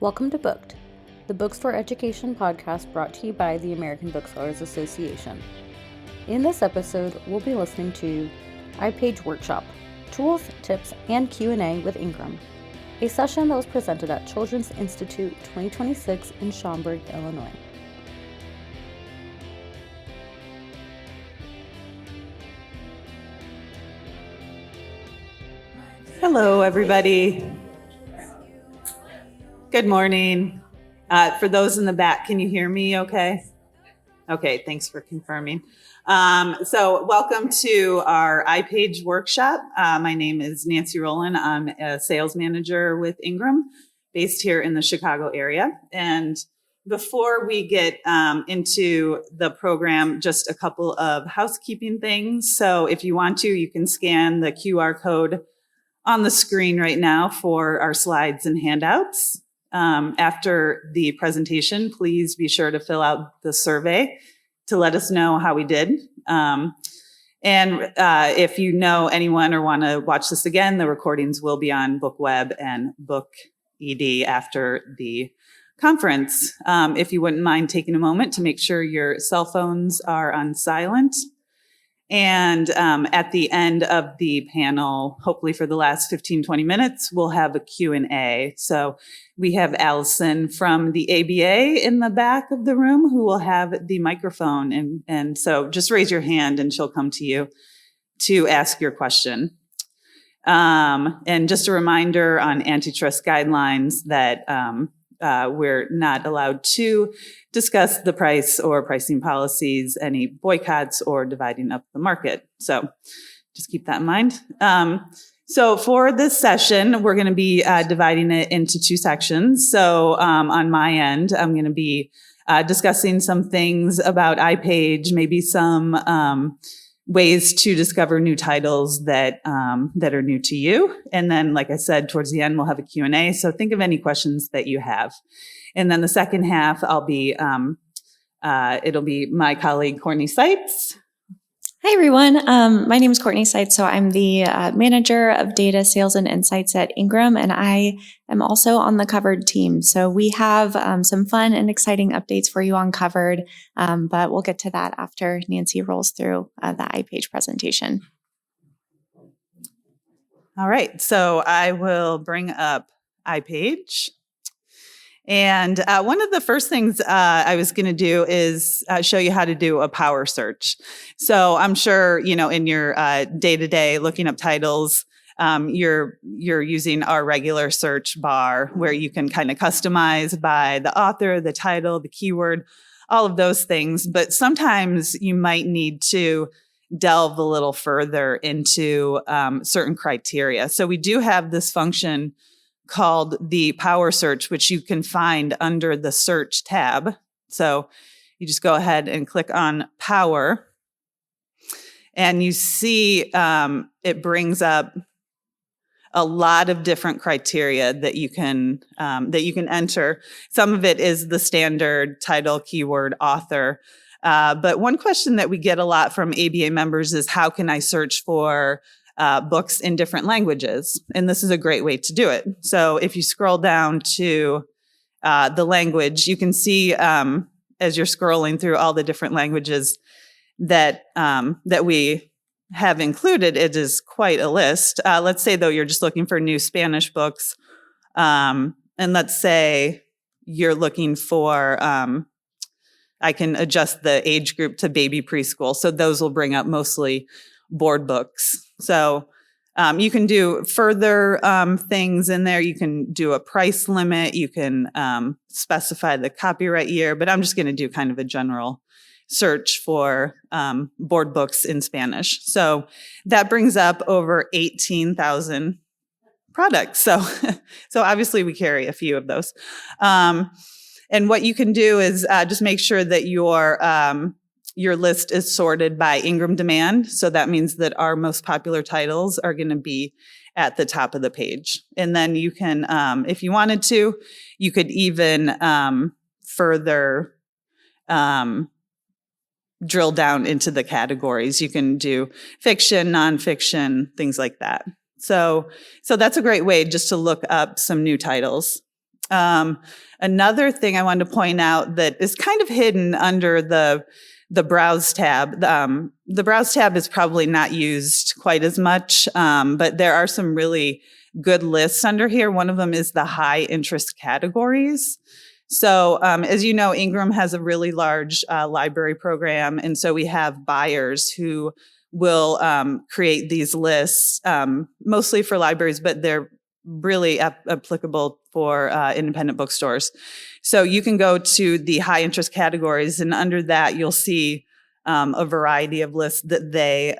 Welcome to Booked, the Books for Education podcast brought to you by the American Booksellers Association. In this episode, we'll be listening to ipage Workshop, Tools, Tips, and Q&A with Ingram, a session that was presented at Children's Institute 2026 in Schaumburg, Illinois. Hello, everybody. Good morning. For those in the back, can you hear me okay? Okay, thanks for confirming. So welcome to our ipage workshop. My name is Nancy Rowland. I'm a sales manager with Ingram, based here in the Chicago area. And before we get into the program, just a couple of housekeeping things. So if you want to, you can scan the QR code on the screen right now for our slides and handouts. After the presentation, please be sure to fill out the survey to let us know how we did. And if you know anyone or want to watch this again, the recordings will be on BookWeb and BookED after the conference. If you wouldn't mind taking a moment to make sure your cell phones are on silent. And at the end of the panel, hopefully for the last 15, 20 minutes, we'll have a Q&A. So we have Allison from the ABA in the back of the room who will have the microphone. And so just raise your hand and she'll come to you to ask your question. And just a reminder on antitrust guidelines that we're not allowed to discuss the price or pricing policies, any boycotts, or dividing up the market. So just keep that in mind. So for this session, we're going to be dividing it into two sections. So on my end, I'm going to be discussing some things about ipage, maybe some ways to discover new titles that are new to you. And then, like I said, towards the end, we'll have a Q&A. So think of any questions that you have. And then the second half, it'll be my colleague, Courtney Seitz. Hi, everyone. My name is Courtney Seitz. So I'm the manager of data sales and insights at Ingram, and I am also on the Covered team. So we have some fun and exciting updates for you on Covered, but we'll get to that after Nancy rolls through the ipage presentation. All right. So I will bring up ipage. And one of the first things I was going to do is show you how to do a power search. So I'm sure, in your day-to-day looking up titles, you're using our regular search bar where you can kind of customize by the author, the title, the keyword, all of those things. But sometimes you might need to delve a little further into certain criteria. So we do have this function called the power search, which you can find under the search tab. So you just go ahead and click on power, and you see it brings up a lot of different criteria that you can enter. Some of it is the standard title, keyword, author. But one question that we get a lot from ABA members is, how can I search for books in different languages? And this is a great way to do it. So if you scroll down to the language, you can see as you're scrolling through all the different languages that we have included, it is quite a list. Let's say, though, you're just looking for new Spanish books. And let's say you're looking for, I can adjust the age group to baby preschool. So those will bring up mostly board books. So you can do further things in there. You can do a price limit. You can specify the copyright year, but I'm just going to do kind of a general search for board books in Spanish. So that brings up over 18,000 products. So obviously we carry a few of those. And what you can do is just make sure that your list is sorted by Ingram demand. So that means that our most popular titles are going to be at the top of the page. And then you can, if you wanted to, you could even further drill down into the categories. You can do fiction, nonfiction, things like that. So that's a great way just to look up some new titles. Another thing I wanted to point out that is kind of hidden under the Browse tab. The Browse tab is probably not used quite as much, but there are some really good lists under here. One of them is the high interest categories. So as you know, Ingram has a really large library program, and so we have buyers who will create these lists, mostly for libraries, but they're really applicable for independent bookstores. So you can go to the high interest categories, and under that you'll see a variety of lists that they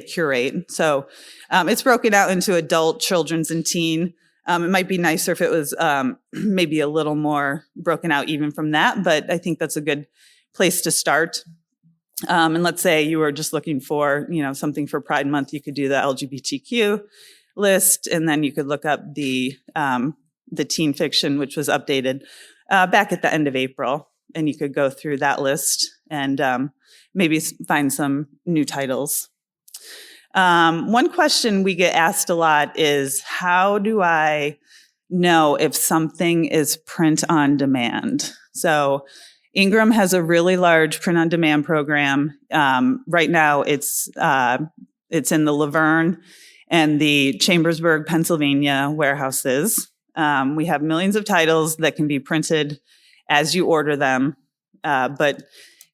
curate. So it's broken out into adult, children's, and teen. It might be nicer if it was maybe a little more broken out even from that, but I think that's a good place to start. And let's say you were just looking for, something for Pride Month, you could do the LGBTQ list, and then you could look up the teen fiction, which was updated back at the end of April, and you could go through that list and maybe find some new titles. One question we get asked a lot is, how do I know if something is print on demand? So Ingram has a really large print on demand program. Right now it's in the Laverne and the Chambersburg, Pennsylvania warehouses. We have millions of titles that can be printed as you order them, but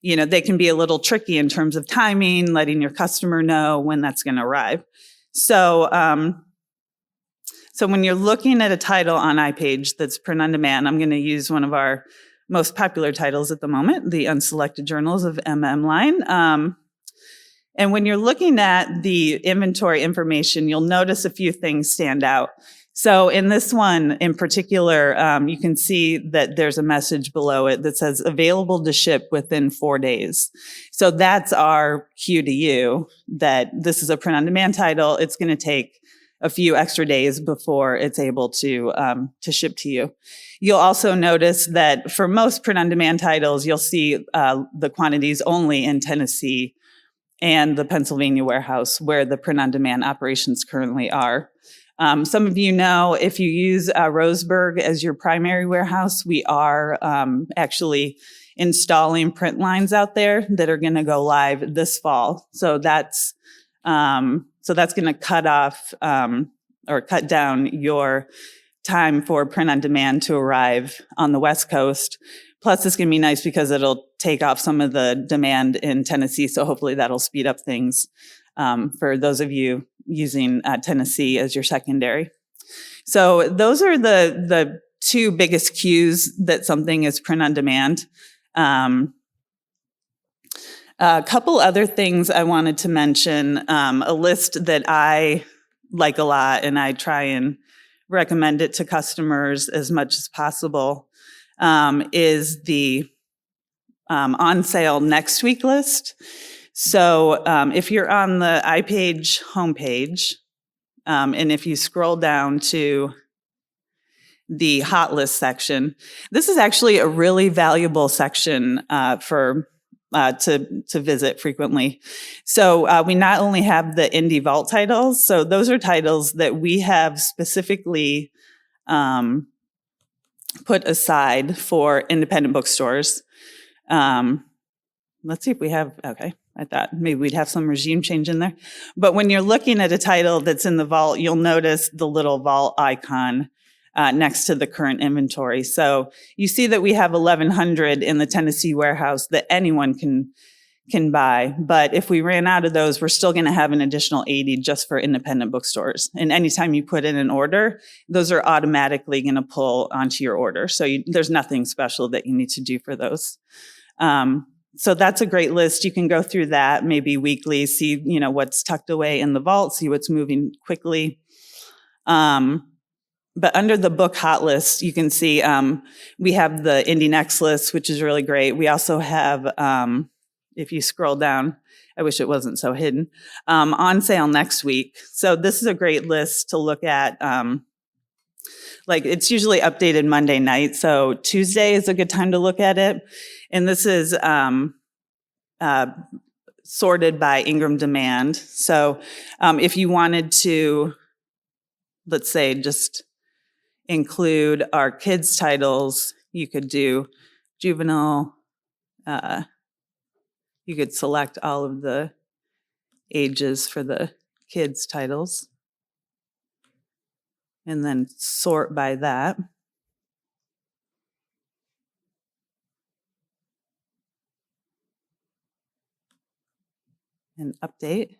they can be a little tricky in terms of timing, letting your customer know when that's going to arrive. So, so when you're looking at a title on iPage that's print on demand, I'm going to use one of our most popular titles at the moment, the Unselected Journals of M.M. Line. And when you're looking at the inventory information, you'll notice a few things stand out. So in this one in particular, you can see that there's a message below it that says available to ship within 4 days. So that's our cue to you that this is a print on demand title. It's going to take a few extra days before it's able to ship to you. You'll also notice that for most print on demand titles, you'll see the quantities only in Tennessee and the Pennsylvania warehouse where the print on demand operations currently are. Some of you know, if you use Roseburg as your primary warehouse, we are actually installing print lines out there that are going to go live this fall. So that's going to cut off or cut down your time for print on demand to arrive on the West Coast. Plus, it's going to be nice because it'll take off some of the demand in Tennessee. So hopefully that'll speed up things for those of you using Tennessee as your secondary. So those are the two biggest cues that something is print on demand. A couple other things I wanted to mention, a list that I like a lot and I try and recommend it to customers as much as possible, is the on sale next week list. So if you're on the iPage homepage, and if you scroll down to the hot list section, this is actually a really valuable section to visit frequently. So we not only have the indie vault titles, so those are titles that we have specifically put aside for independent bookstores. Let's see if we have, okay, I thought maybe we'd have some regime change in there. But when you're looking at a title that's in the vault, you'll notice the little vault icon next to the current inventory. So you see that we have 1,100 in the Tennessee warehouse that anyone can buy. But if we ran out of those, we're still going to have an additional 80 just for independent bookstores. And anytime you put in an order, those are automatically going to pull onto your order. So there's nothing special that you need to do for those. So that's a great list. You can go through that maybe weekly, see, what's tucked away in the vault, see what's moving quickly. But under the book hot list, you can see we have the Indie Next list, which is really great. We also have, if you scroll down, I wish it wasn't so hidden, on sale next week. So this is a great list to look at. It's usually updated Monday night, so Tuesday is a good time to look at it. And this is sorted by Ingram demand. So if you wanted to, let's say, just include our kids' titles. You could do juvenile. You could select all of the ages for the kids' titles and then sort by that. And update.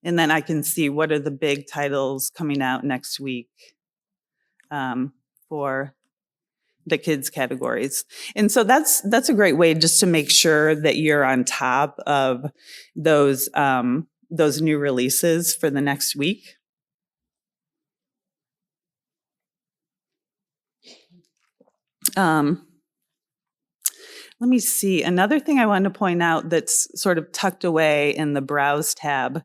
And then I can see what are the big titles coming out next week for the kids categories. And so that's a great way just to make sure that you're on top of those new releases for the next week. Let me see. Another thing I wanted to point out that's sort of tucked away in the Browse tab,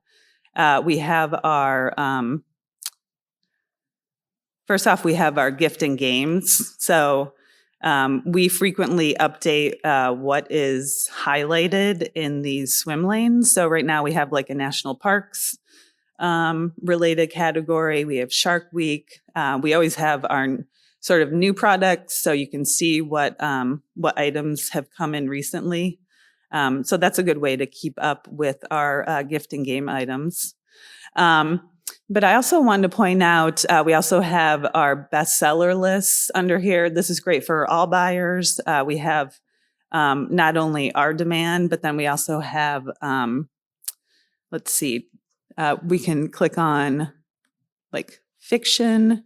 we have our, first off, we have our gift and games. So we frequently update what is highlighted in these swim lanes. So right now we have like a national parks related category. We have Shark Week. We always have our sort of new products, so you can see what items have come in recently. So that's a good way to keep up with our gift and game items. But I also wanted to point out, we also have our bestseller lists under here. This is great for all buyers. We have not only our demand, but then we also have, let's see, we can click on like fiction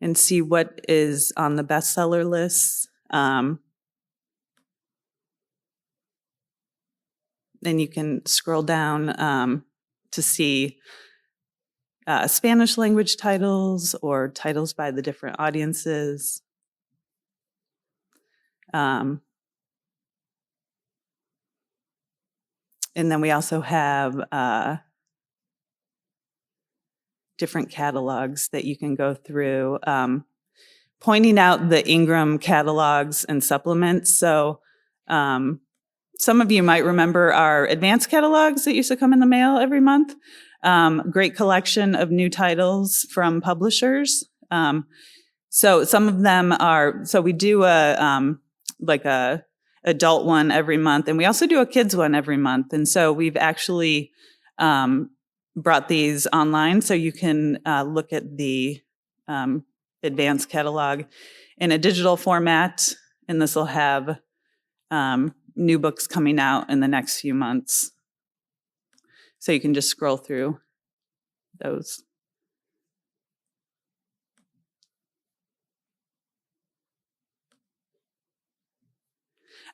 and see what is on the bestseller list. Then you can scroll down to see Spanish language titles or titles by the different audiences. And then we also have different catalogs that you can go through, pointing out the Ingram catalogs and supplements. So some of you might remember our advanced catalogs that used to come in the mail every month. Great collection of new titles from publishers. So some of them are, so we do a adult one every month, and we also do a kids one every month. And so we've actually brought these online, so you can look at the advanced catalog in a digital format, and this will have new books coming out in the next few months. So you can just scroll through those.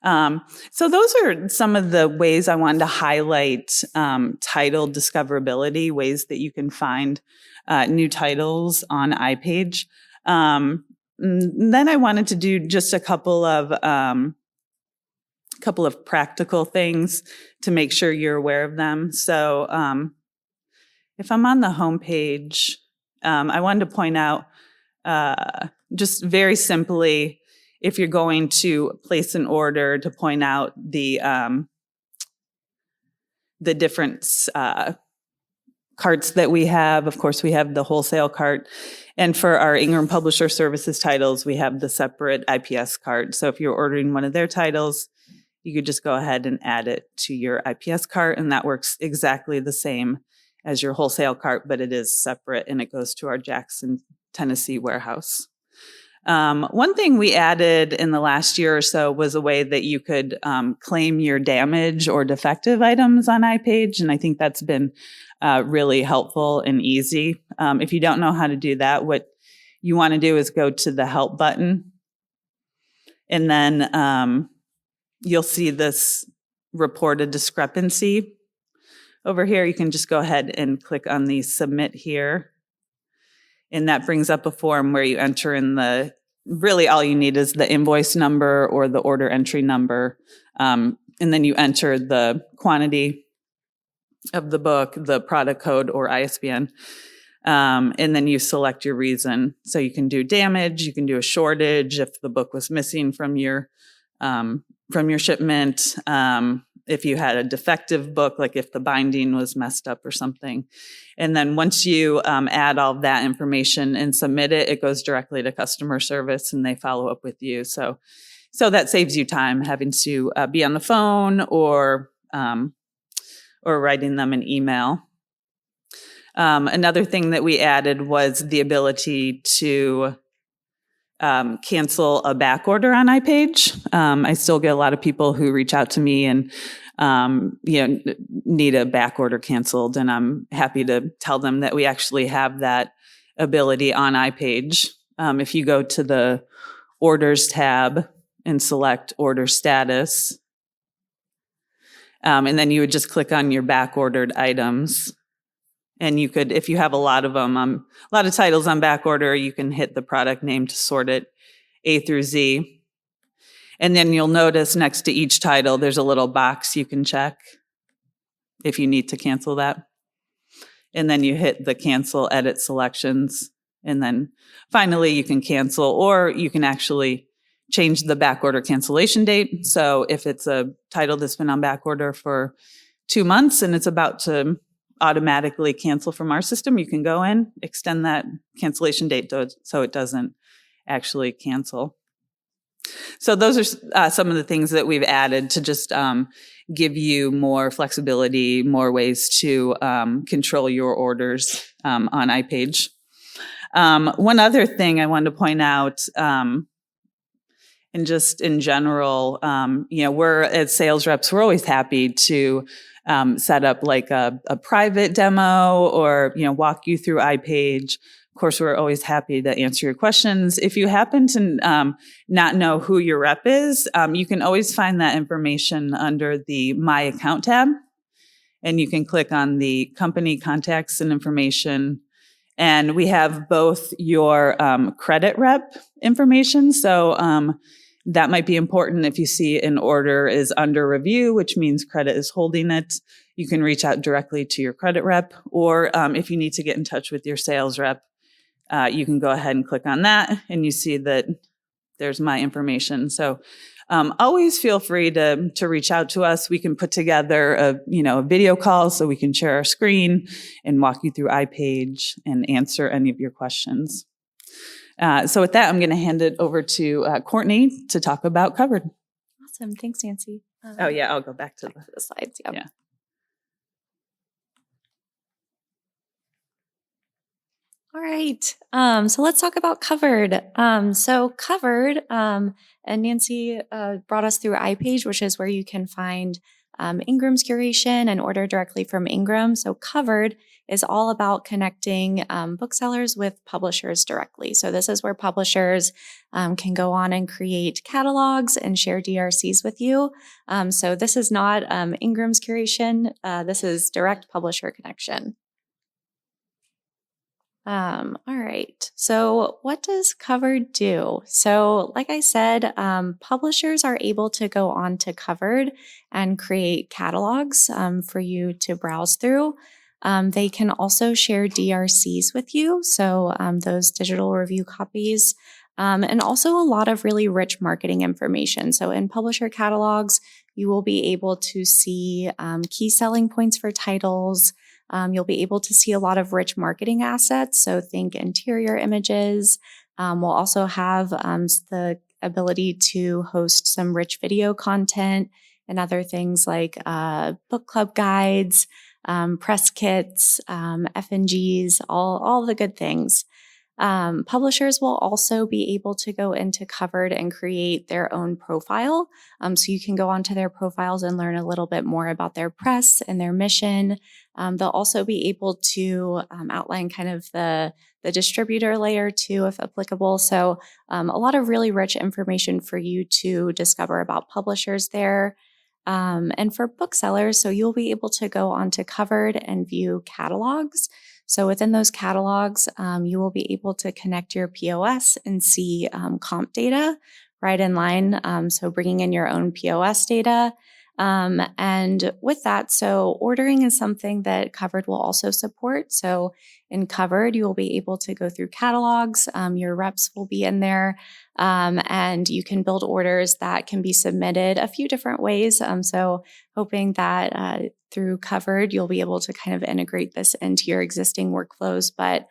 So those are some of the ways I wanted to highlight title discoverability, ways that you can find new titles on iPage. Then I wanted to do just a couple of practical things to make sure you're aware of them. So if I'm on the home page, I wanted to point out just very simply, if you're going to place an order, to point out the different carts that we have. Of course, we have the wholesale cart. And for our Ingram Publisher Services titles, we have the separate IPS cart. So if you're ordering one of their titles, you could just go ahead and add it to your IPS cart, and that works exactly the same as your wholesale cart, but it is separate and it goes to our Jackson, Tennessee warehouse. One thing we added in the last year or so was a way that you could claim your damage or defective items on iPage, and I think that's been really helpful and easy. If you don't know how to do that, what you want to do is go to the Help button, and then you'll see this report a discrepancy. Over here, you can just go ahead and click on the Submit Here. And that brings up a form where you enter in really all you need is the invoice number or the order entry number. And then you enter the quantity of the book, the product code or ISBN. And then you select your reason. So you can do damage, you can do a shortage if the book was missing from your shipment. if you had a defective book, like if the binding was messed up or something. And then once you add all of that information and submit it, it goes directly to customer service and they follow up with you. So that saves you time having to be on the phone or writing them an email. Another thing that we added was the ability to cancel a back order on ipage. I still get a lot of people who reach out to me and need a back order canceled, and I'm happy to tell them that we actually have that ability on ipage. If you go to the orders tab and select order status, and then you would just click on your back ordered items. And you could, if you have a lot of them, a lot of titles on back order, you can hit the product name to sort it A through Z. And then you'll notice next to each title, there's a little box you can check if you need to cancel that. And then you hit the cancel edit selections. And then finally you can cancel, or you can actually change the back order cancellation date. So if it's a title that's been on back order for 2 months and it's about to automatically cancel from our system, you can go in, extend that cancellation date so it doesn't actually cancel. So those are some of the things that we've added to just give you more flexibility, more ways to control your orders on ipage. One other thing I wanted to point out, and just in general, we're as sales reps, we're always happy to set up like a private demo or, walk you through ipage. Of course, we're always happy to answer your questions. If you happen to not know who your rep is, you can always find that information under the My Account tab. And you can click on the company contacts and information. And we have both your credit rep information. So that might be important if you see an order is under review, which means credit is holding it. You can reach out directly to your credit rep. Or if you need to get in touch with your sales rep, you can go ahead and click on that and you see that there's my information. So always feel free to reach out to us. We can put together a video call so we can share our screen and walk you through ipage and answer any of your questions. So with that, I'm going to hand it over to Courtney to talk about Covered. Awesome. Thanks, Nancy. I'll go back to the slides. Yep. Yeah. All right. So let's talk about Covered. So Covered, and Nancy brought us through ipage, which is where you can find Ingram's curation and order directly from Ingram. So Covered is all about connecting booksellers with publishers directly. So this is where publishers can go on and create catalogs and share DRCs with you. So this is not Ingram's curation. This is direct publisher connection. All right. So what does Covered do? So like I said, publishers are able to go on to Covered and create catalogs for you to browse through. They can also share DRCs with you. So those digital review copies, and also a lot of really rich marketing information. So in publisher catalogs, you will be able to see key selling points for titles. You'll be able to see a lot of rich marketing assets. So think interior images. We'll also have the ability to host some rich video content and other things like book club guides, press kits, FNGs, all the good things. Publishers will also be able to go into Covered and create their own profile. So you can go onto their profiles and learn a little bit more about their press and their mission. They'll also be able to outline kind of the distributor layer too, if applicable. So a lot of really rich information for you to discover about publishers there. And for booksellers, so you'll be able to go onto Covered and view catalogs. So within those catalogs, you will be able to connect your POS and see comp data right in line. So bringing in your own POS data. And with that, so ordering is something that Covered will also support. So in Covered, you will be able to go through catalogs. Your reps will be in there, and you can build orders that can be submitted a few different ways. So hoping that through Covered, you'll be able to kind of integrate this into your existing workflows. But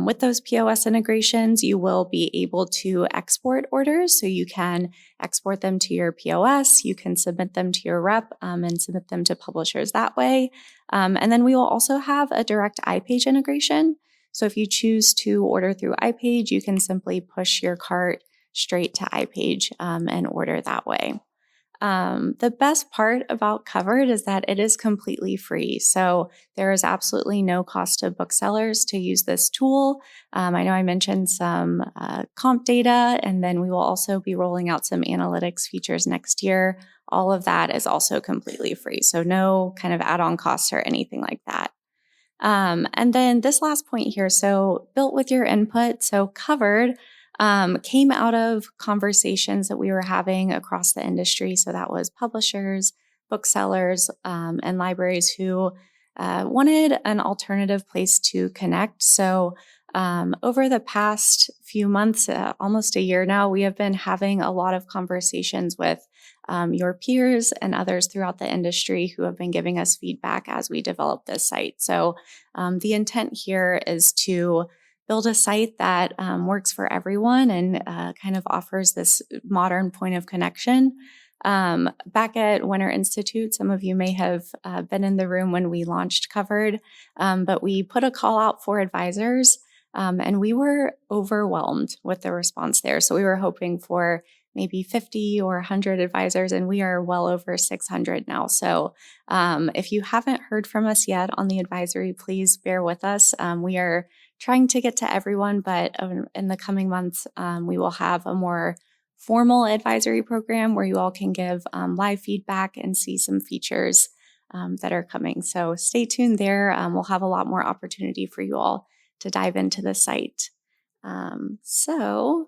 with those POS integrations, you will be able to export orders. So you can export them to your POS, you can submit them to your rep, and submit them to publishers that way. And then we will also have a direct ipage integration. So if you choose to order through ipage, you can simply push your cart straight to ipage and order that way. The best part about Covered is that it is completely free. So there is absolutely no cost to booksellers to use this tool. I know I mentioned some comp data, and then we will also be rolling out some analytics features next year. All of that is also completely free. So no kind of add-on costs or anything like that. And then this last point here, so built with your input, so Covered came out of conversations that we were having across the industry. So that was publishers, booksellers, and libraries who wanted an alternative place to connect. So over the past few months, almost a year now, we have been having a lot of conversations with your peers and others throughout the industry who have been giving us feedback as we develop this site. So the intent here is to build a site that works for everyone and kind of offers this modern point of connection. Back at Winter Institute, some of you may have been in the room when we launched Covered, but we put a call out for advisors, and we were overwhelmed with the response there. So we were hoping for maybe 50 or 100 advisors, and we are well over 600 now. So if you haven't heard from us yet on the advisory, please bear with us. We are trying to get to everyone, but in the coming months, we will have a more formal advisory program where you all can give live feedback and see some features that are coming. So stay tuned there. We'll have a lot more opportunity for you all to dive into the site. So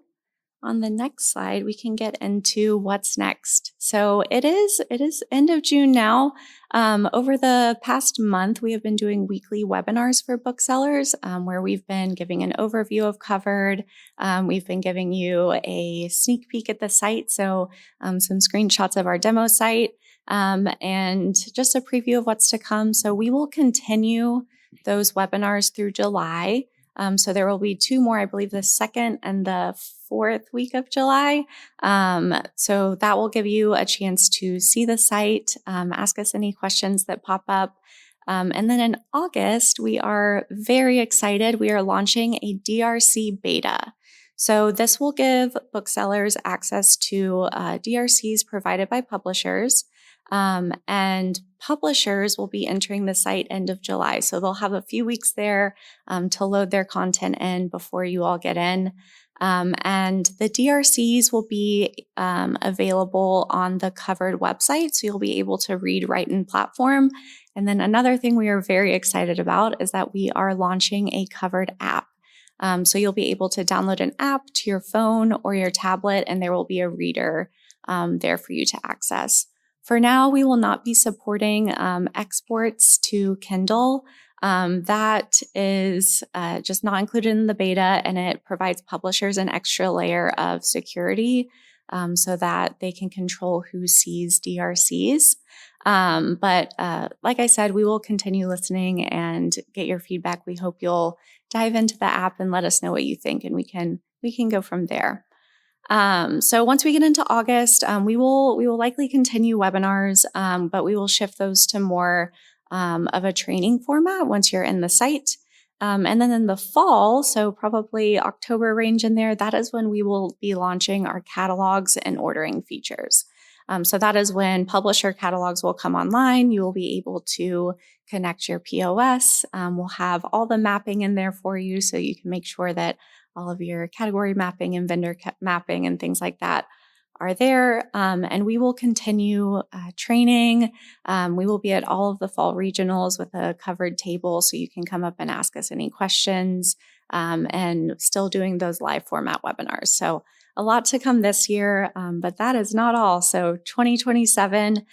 on the next slide, we can get into what's next. So it is end of June now. Over the past month, we have been doing weekly webinars for booksellers where we've been giving an overview of Covered. We've been giving you a sneak peek at the site, so some screenshots of our demo site and just a preview of what's to come. So we will continue those webinars through July. So there will be two more, I believe the 2nd and the 4th week of July. So that will give you a chance to see the site, ask us any questions that pop up. And then in August, we are very excited. We are launching a DRC beta. So this will give booksellers access to DRCs provided by publishers. And publishers will be entering the site end of July. So they'll have a few weeks there to load their content in before you all get in. And the DRCs will be available on the Covered website. So you'll be able to read right in platform. And then another thing we are very excited about is that we are launching a Covered app. So you'll be able to download an app to your phone or your tablet, and there will be a reader there for you to access. For now, we will not be supporting exports to Kindle. That is just not included in the beta, and it provides publishers an extra layer of security so that they can control who sees DRCs. But like I said, we will continue listening and get your feedback. We hope you'll dive into the app and let us know what you think, and we can go from there. So once we get into August, we will likely continue webinars, but we will shift those to more of a training format once you're in the site. And then in the fall, so probably October range in there, that is when we will be launching our catalogs and ordering features. So that is when publisher catalogs will come online. You will be able to connect your POS. We'll have all the mapping in there for you so you can make sure that all of your category mapping and vendor mapping and things like that are there. And we will continue training. We will be at all of the fall regionals with a covered table so you can come up and ask us any questions and still doing those live format webinars. So a lot to come this year, but that is not all. So 2027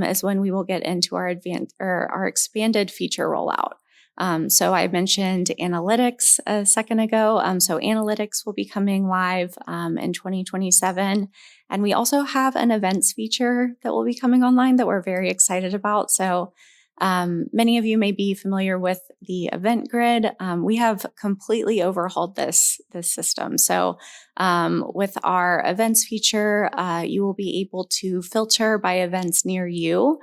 is when we will get into our expanded feature rollout. So I mentioned analytics a second ago. So analytics will be coming live in 2027. And we also have an events feature that will be coming online that we're very excited about. So many of you may be familiar with the event grid. We have completely overhauled this system. So with our events feature, you will be able to filter by events near you.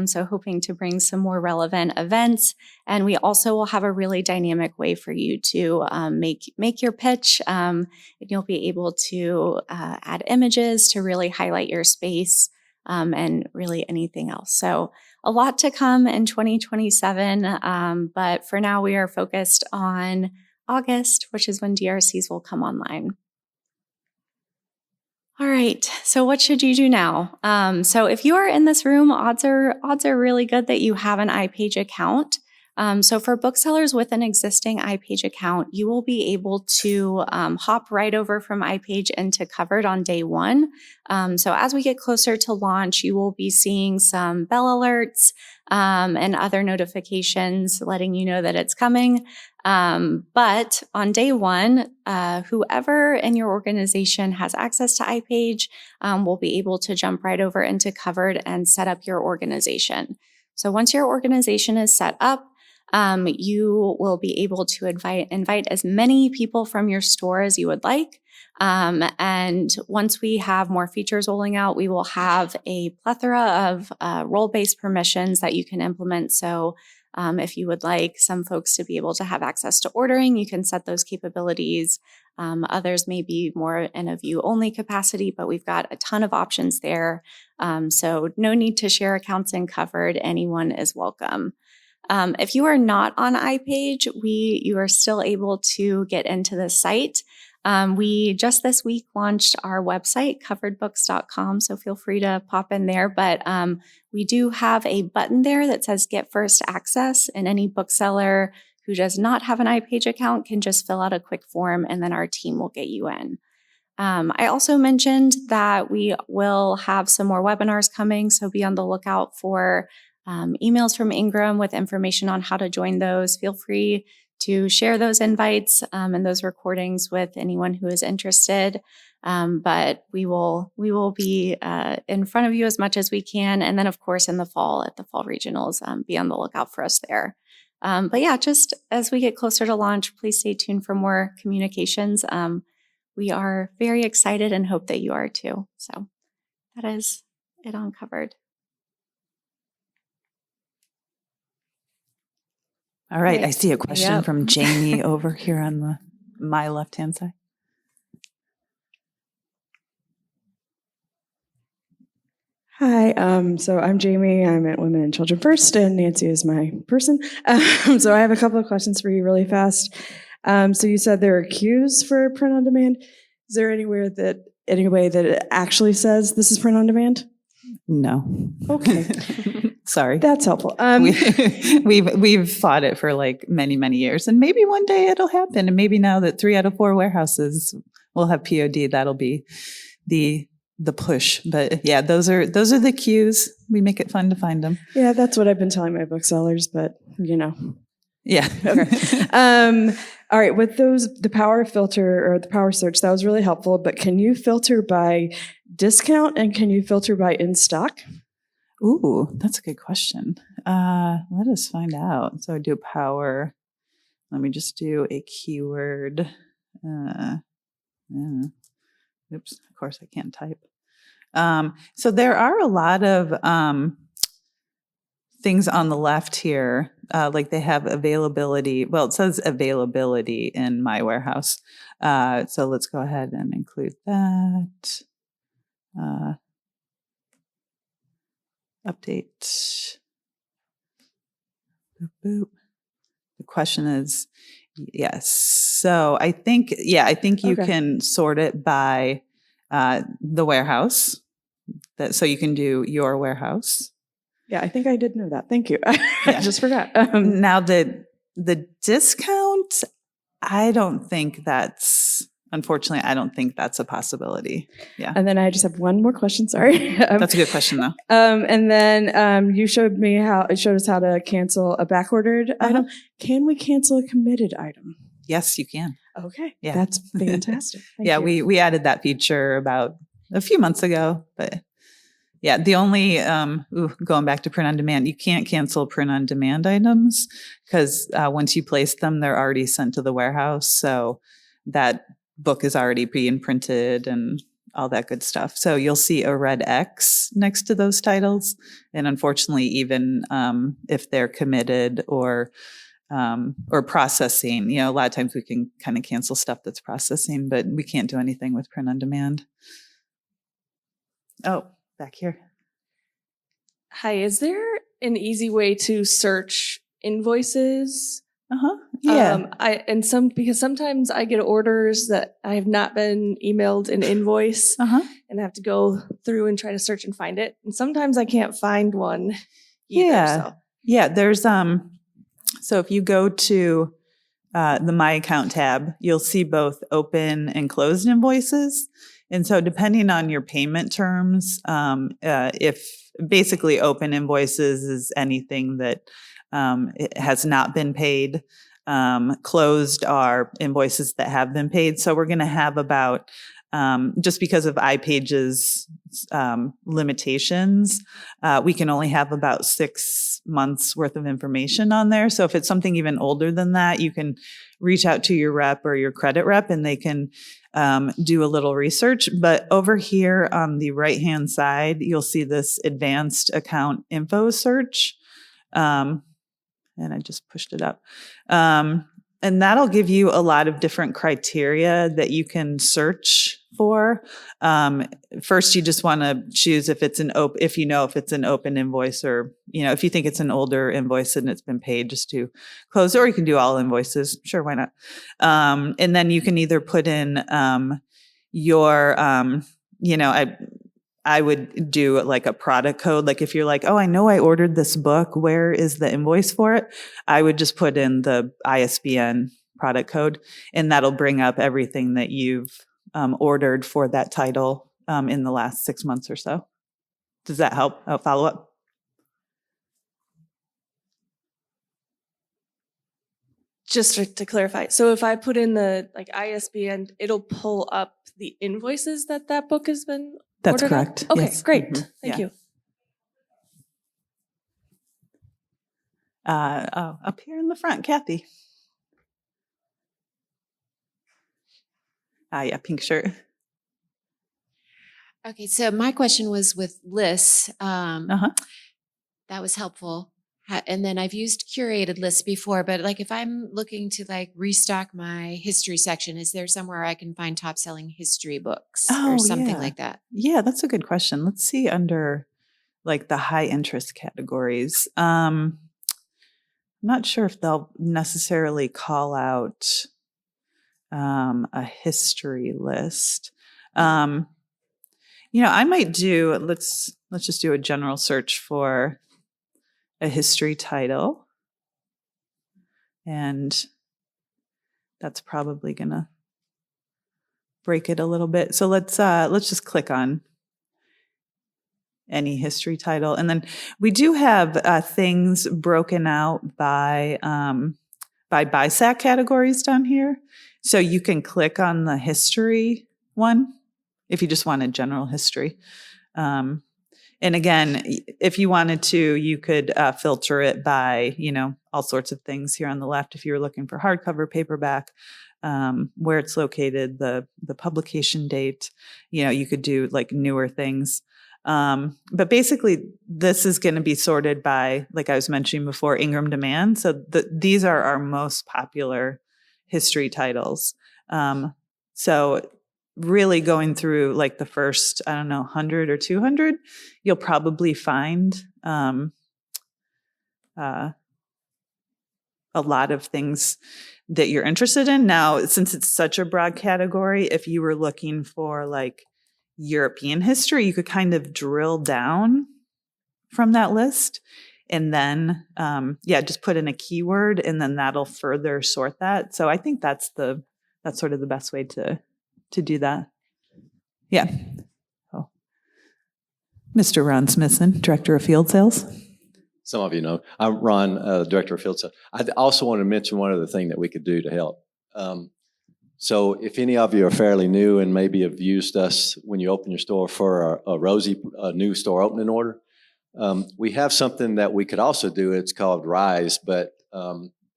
So hoping to bring some more relevant events. And we also will have a really dynamic way for you to make your pitch. And you'll be able to add images to really highlight your space and really anything else. So a lot to come in 2027. But for now, we are focused on August, which is when DRCs will come online. All right. So what should you do now? So if you are in this room, odds are really good that you have an iPage account. So for booksellers with an existing iPage account, you will be able to hop right over from iPage into Covered on day one. So as we get closer to launch, you will be seeing some bell alerts and other notifications letting you know that it's coming. But on day one, whoever in your organization has access to iPage will be able to jump right over into Covered and set up your organization. So once your organization is set up, you will be able to invite as many people from your store as you would like. And once we have more features rolling out, we will have a plethora of role-based permissions that you can implement. So if you would like some folks to be able to have access to ordering, you can set those capabilities. Others may be more in a view-only capacity, but we've got a ton of options there. So no need to share accounts in Covered. Anyone is welcome. If you are not on iPage, you are still able to get into the site. We just this week launched our website, coveredbooks.com, so feel free to pop in there. But we do have a button there that says Get First Access, and any bookseller who does not have an iPage account can just fill out a quick form, and then our team will get you in. I also mentioned that we will have some more webinars coming, so be on the lookout for emails from Ingram with information on how to join those. Feel free to share those invites and those recordings with anyone who is interested. But we will be in front of you as much as we can. And then, of course, in the fall at the fall regionals, be on the lookout for us there. But yeah, just as we get closer to launch, please stay tuned for more communications. We are very excited and hope that you are too. So that is it on Covered. All right. I see a question from Jamie over here on my left-hand side. Hi, so I'm Jamie. I'm at Women and Children First, and Nancy is my person. So I have a couple of questions for you really fast. So you said there are queues for print on demand. Is there any way that it actually says this is print on demand? No. Okay. Sorry. That's helpful. We've fought it for like many, many years, and maybe one day it'll happen. And maybe now that 3 out of 4 warehouses will have POD, that'll be the push. But yeah, those are the cues. We make it fun to find them. Yeah, that's what I've been telling my booksellers, but Yeah. Okay. All right. With the power filter or the power search, that was really helpful. But can you filter by discount and can you filter by in stock? Ooh, that's a good question. Let us find out. So I do power. Let me just do a keyword. Oops. Of course, I can't type. So there are a lot of things on the left here. Like they have availability. Well, it says availability in my warehouse. So let's go ahead and include that. Update. Boop, boop. The question is, yes. So I think you can sort it by the warehouse. So you can do your warehouse. Yeah, I think I did know that. Thank you. I just forgot. Now the discount, I don't think that's unfortunately, I don't think that's a possibility. Yeah. And then I just have one more question. Sorry. That's a good question, though. And then you showed us how to cancel a backordered item. Can we cancel a committed item? Yes, you can. Okay. Yeah. That's fantastic. Thank you. We added that feature about a few months ago, but yeah, the only, going back to print on demand, you can't cancel print on demand items because once you place them, they're already sent to the warehouse. So that book is already being printed and all that good stuff. So you'll see a red X next to those titles. And unfortunately, even if they're committed or processing, a lot of times we can kind of cancel stuff that's processing, but we can't do anything with print on demand. Oh, back here. Hi, is there an easy way to search invoices? Yeah. Because sometimes I get orders that I have not been emailed an invoice, and I have to go through and try to search and find it. And sometimes I can't find one either. Yeah. Yeah. There's so if you go to the My Account tab, you'll see both open and closed invoices. And so depending on your payment terms, if basically open invoices is anything that it has not been paid, closed are invoices that have been paid. So we're going to have about, just because of iPage's limitations, we can only have about 6 months worth of information on there. So if it's something even older than that, you can reach out to your rep or your credit rep and they can do a little research. But over here on the right-hand side, you'll see this advanced account info search. And I just pushed it up. And that'll give you a lot of different criteria that you can search for. First, you just want to choose if it's if it's an open invoice, or, if you think it's an older invoice and it's been paid, just to close, or you can do all invoices. Sure, why not? And then you can either put in your, I would do like a product code. Like if you're like, oh, I know I ordered this book, where is the invoice for it? I would just put in the ISBN product code, and that'll bring up everything that you've ordered for that title in the last 6 months or so. Does that help? I'll follow up. Just to clarify, so if I put in the ISBN, it'll pull up the invoices that book has been. That's ordered correct. On? Okay, yes. Great. Mm-hmm. Thank you. Up here in the front, Kathy. Yeah, pink shirt. Okay, so my question was with lists. That was helpful. And then I've used curated lists before, but if I'm looking to restock my history section, is there somewhere I can find top selling history books or something like that? Yeah, that's a good question. Let's see under the high interest categories. I'm not sure if they'll necessarily call out a history list. I might do, let's just do a general search for a history title. And that's probably going to break it a little bit. So let's just click on any history title. And then we do have things broken out by BISAC categories down here. So you can click on the history one if you just wanted general history. And again, if you wanted to, you could filter it by, all sorts of things here on the left. If you were looking for hardcover, paperback, where it's located, the publication date, you could do newer things. But basically, this is going to be sorted by, like I was mentioning before, Ingram demand. So these are our most popular history titles. So really going through the first, 100 or 200, you'll probably find a lot of things that you're interested in. Now, since it's such a broad category, if you were looking for European history, you could kind of drill down from that list and then, just put in a keyword, and then that'll further sort that. So I think that's sort of the best way to do that. Yeah. Oh. Mr. Ron Smithson, Director of Field Sales. Some of you know. I'm Ron, Director of Field Sales. I also want to mention one other thing that we could do to help. So if any of you are fairly new and maybe have used us when you open your store for a new store opening order, we have something that we could also do. It's called Rise,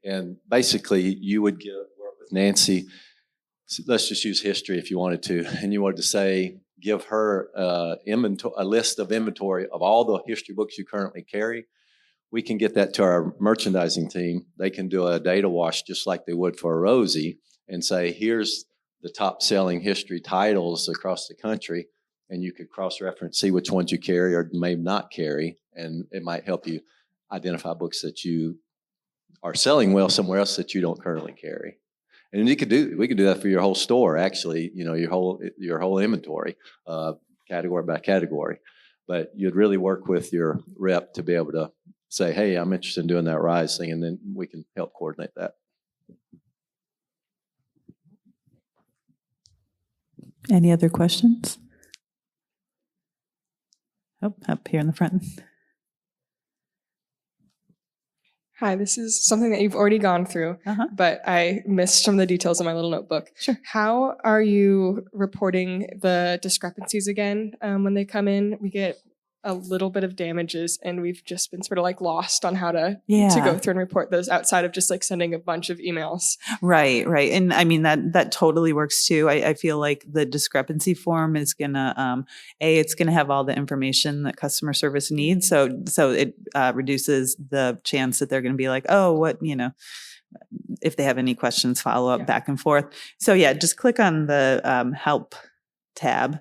and basically you would work with Nancy. So let's just use history if you wanted to, and you wanted to say, give her a list of inventory of all the history books you currently carry. We can get that to our merchandising team. They can do a data wash just like they would for a Rosie and say, here's the top selling history titles across the country. And you could cross-reference, see which ones you carry or may not carry. And it might help you identify books that you are selling well somewhere else that you don't currently carry. And we could do that for your whole store, actually, your whole inventory, category by category. But you'd really work with your rep to be able to say, hey, I'm interested in doing that Rise thing, and then we can help coordinate that. Any other questions? Oh, up here in the front. Hi, this is something that you've already gone through, but I missed some of the details in my little notebook. Sure. How are you reporting the discrepancies again when they come in? We get a little bit of damages, and we've just been sort of like lost on how to go through and report those outside of just like sending a bunch of emails. Right. And I mean, that totally works too. I feel like the discrepancy form is gonna, it's gonna have all the information that customer service needs. So it reduces the chance that they're gonna be like, oh, what, if they have any questions, follow up back and forth. So yeah, just click on the help tab.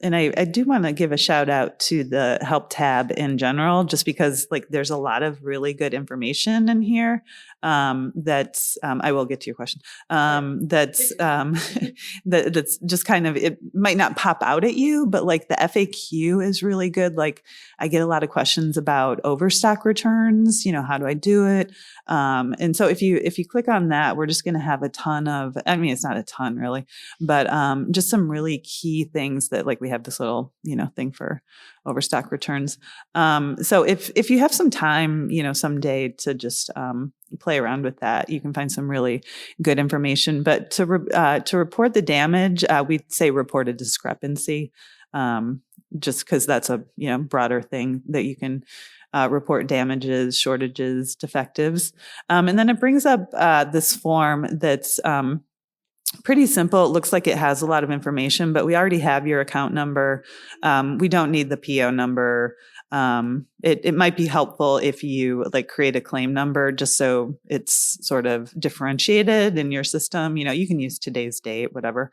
And I do want to give a shout out to the help tab in general, just because like there's a lot of really good information in here. That's I will get to your question. That's just kind of, it might not pop out at you, but like the FAQ is really good. Like I get a lot of questions about overstock returns. How do I do it? And so if you click on that, we're just going to have a ton of, I mean, it's not a ton really, but just some really key things that like we have this little, thing for overstock returns. So if you have some time, someday to just play around with that, you can find some really good information. But to report the damage, we'd say report a discrepancy, just because that's a broader thing that you can report damages, shortages, defectives. And then it brings up this form that's pretty simple. It looks like it has a lot of information, but we already have your account number. We don't need the PO number. It might be helpful if you like create a claim number just so it's sort of differentiated in your system. You can use today's date, whatever.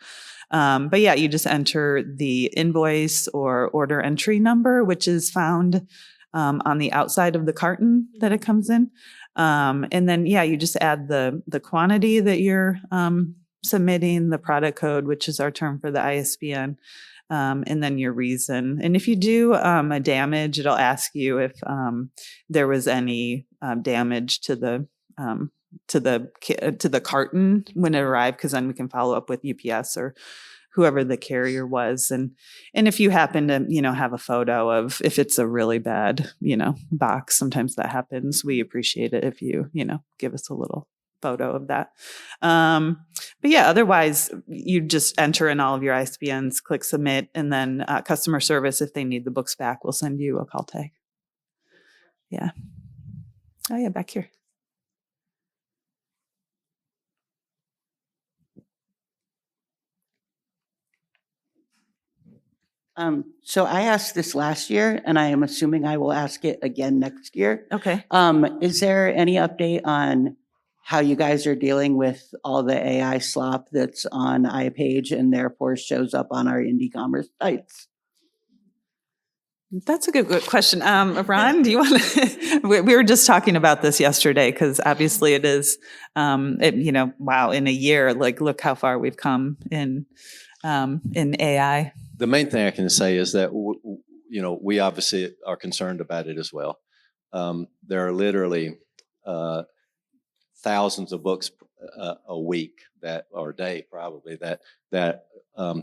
But yeah, you just enter the invoice or order entry number, which is found on the outside of the carton that it comes in. And then, you just add the quantity that you're submitting, the product code, which is our term for the ISBN, and then your reason. And if you do a damage, it'll ask you if there was any damage to the carton when it arrived, because then we can follow up with UPS or whoever the carrier was. And if you happen to, have a photo of, if it's a really bad, box, sometimes that happens. We appreciate it if you, give us a little photo of that. But yeah, otherwise you just enter in all of your ISBNs, click submit, and then customer service, if they need the books back, will send you a call tag. Yeah. Oh yeah, back here. So I asked this last year, and I am assuming I will ask it again next year. Okay. Is there any update on how you guys are dealing with all the AI slop that's on ipage and therefore shows up on our indie commerce sites? That's a good question. Ron, do you want to, we were just talking about this yesterday, because obviously it is, wow, in a year, like look how far we've come in AI. The main thing I can say is that, we obviously are concerned about it as well. There are literally thousands of books a week or a day probably that